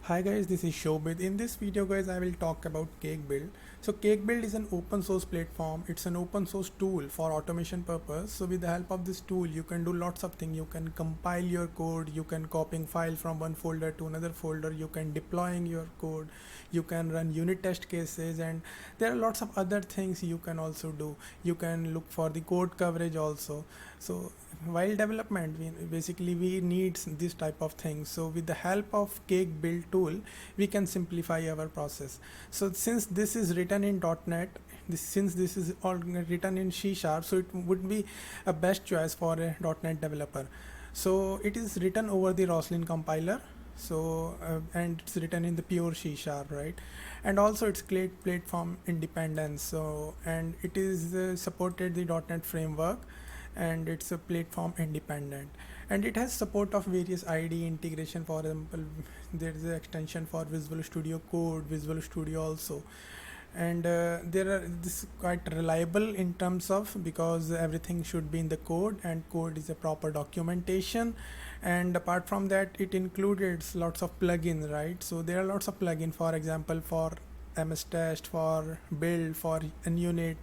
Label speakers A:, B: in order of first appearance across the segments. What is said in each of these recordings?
A: Hi guys, this is Shobit. In this video guys, I will talk about Cake Build. So Cake Build is an open source platform. It's an open source tool for automation purpose. So with the help of this tool, you can do lots of things. You can compile your code, you can copying file from one folder to another folder, you can deploying your code, you can run unit test cases, and there are lots of other things you can also do. You can look for the code coverage also. So while development we need this type of things. So with the help of Cake Build tool, we can simplify our process. So since this is written in .NET, since this is all written in C#, so it would be a best choice for a .NET developer. So it is written over the Roslyn compiler. So and it's written in the pure C#, right? And also it's platform independence. So and it is supported the .NET framework, and it's a platform independent, and it has support of various IDE integration. For example, there is an extension for Visual Studio Code, Visual Studio also, and there are this is quite reliable in terms of, because everything should be in the code, and code is a proper documentation. And apart from that, it included lots of plugins, right? So there are lots of plugins, for example, for MS Test, for Build, for Unit.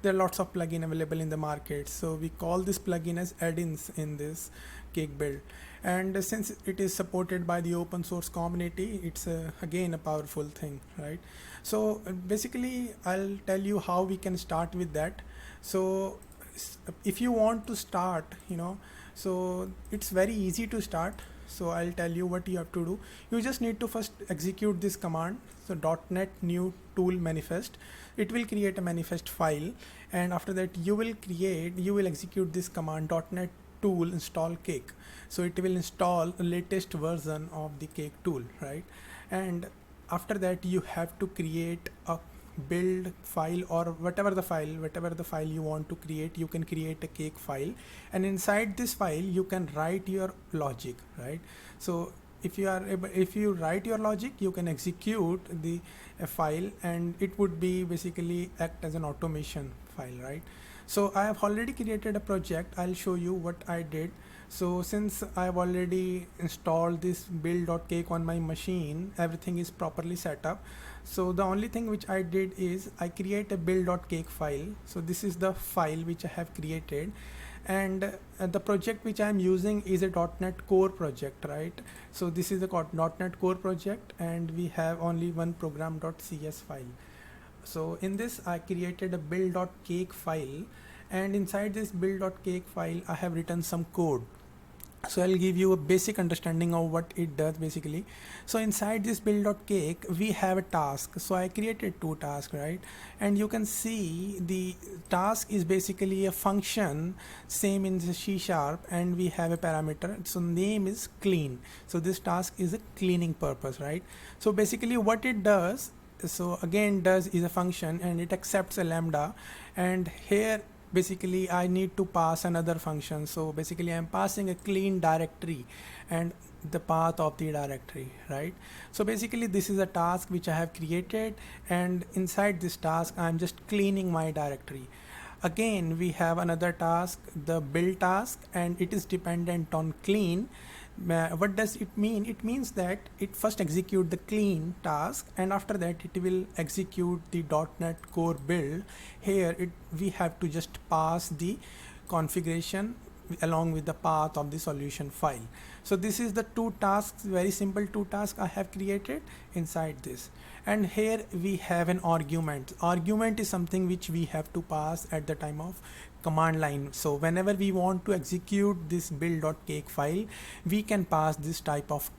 A: There are lots of plugin available in the market, so we call this plugin as add-ins in this Cake Build. And since it is supported by the open source community, it's again a powerful thing, right? So basically I'll tell you how we can start with that. So if you want to start, so it's very easy to start. So I'll tell you what you have to do. You just need to first execute this command. So .NET new tool manifest, it will create a manifest file, and after that you will execute this command .NET tool install Cake. So it will install the latest version of the Cake tool, right? And after that you have to create a build file, or whatever the file you want to create. You can create a Cake file, and inside this file you can write your logic, right? So if you write your logic, you can execute the file, and it would be basically act as an automation file, right? So I have already created a project. I'll show you what I did. So since I've already installed this build.cake on my machine, everything is properly set up. So the only thing which I did is I create a build.cake file. So this is the file which I have created, and the project which I am using is a .NET Core project, right? So this is a .NET Core project, and we have only one program.cs file. So in this I created a build.cake file, and inside this build.cake file I have written some code. So I'll give you a basic understanding of what it does basically. So inside this build.cake we have a task. So I created two tasks, right? And you can see the task is basically a function, same in the C#, and we have a parameter. So name is clean. So this task is a cleaning purpose, right? So basically what it does, so again does is a function, and it accepts a lambda, and here basically I need to pass another function. So basically I'm passing a clean directory and the path of the directory, right? So basically this is a task which I have created, and inside this task I'm just cleaning my directory. Again we have another task, the build task, and it is dependent on clean. What does it mean? It means that it first execute the clean task, and after that it will execute the .NET Core build. Here we have to just pass the configuration along with the path of the solution file. So this is the two tasks, very simple two tasks I have created inside this. And here we have an argument. Argument is something which we have to pass at the time of command line. So whenever we want to execute this build.cake file, we can pass this type of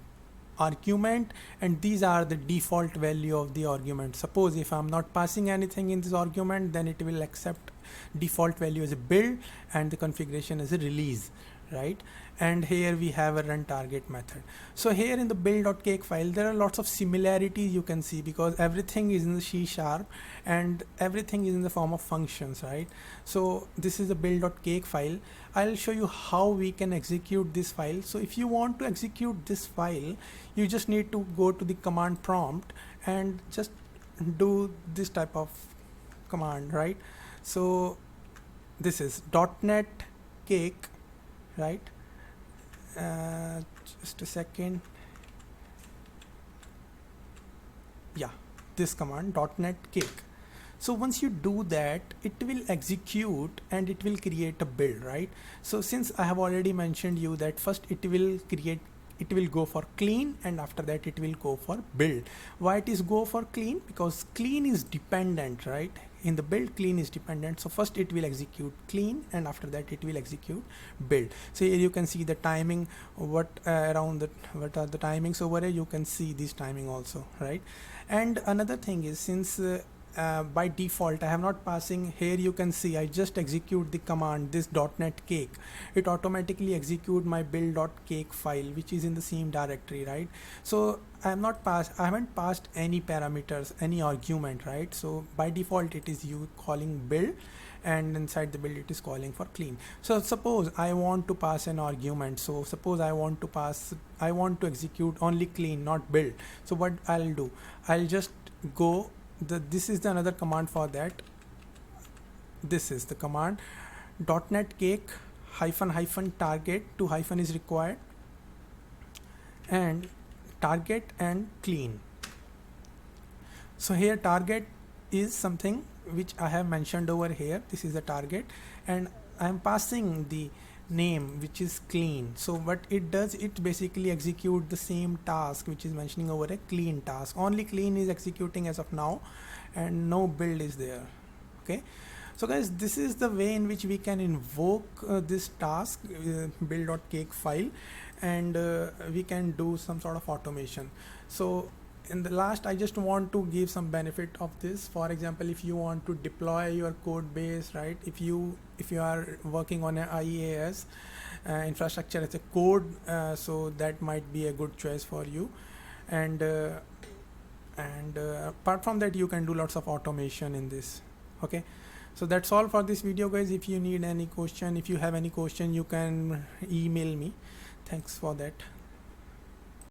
A: argument, and these are the default value of the argument. Suppose if I'm not passing anything in this argument, then it will accept default value as a build and the configuration as a release, right? And here we have a run target method. So here in the build.cake file there are lots of similarities you can see, because everything is in the C# and everything is in the form of functions, right? So this is the build.cake file. I'll show you how we can execute this file. So if you want to execute this file, you just need to go to the command prompt and just do this type of command, right? So this is .NET Cake, right? Just a second. yeah, this command .NET cake. So once you do that, it will execute and it will create a build, right? So since I have already mentioned you that first it will go for clean, and after that it will go for build. Why it is go for clean? Because clean is dependent, right? In the build, clean is dependent. So first it will execute clean, and after that it will execute build. So here you can see the timing, what are the timings over here. You can see this timing also, right? And another thing is, since by default I have not passing here, you can see I just execute the command this .NET cake, it automatically execute my build.cake file, which is in the same directory, right? So I haven't passed any parameters, any argument, right? So by default it is you calling build, and inside the build it is calling for clean. So suppose I want to pass an argument, so suppose I want to execute only clean, not build. So what I'll do, I'll just go this is the another command for that. This is the command .NET cake -- target, 2 hyphen is required, and target and clean. So here target is something which I have mentioned over here. This is the target, and I am passing the name which is clean. So what it does, it basically execute the same task which is mentioning over a clean task. Only clean is executing as of now, and no build is there. Okay, so guys, this is the way in which we can invoke this task build.cake file, and we can do some sort of automation. So in the last, I just want to give some benefit of this. For example, if you want to deploy your code base, right? If you are working on an IaaS infrastructure as a code, so that might be a good choice for you. And apart from that, you can do lots of automation in this. Okay, so that's all for this video, guys. If you need any question, if you have any question, you can email me. Thanks for that.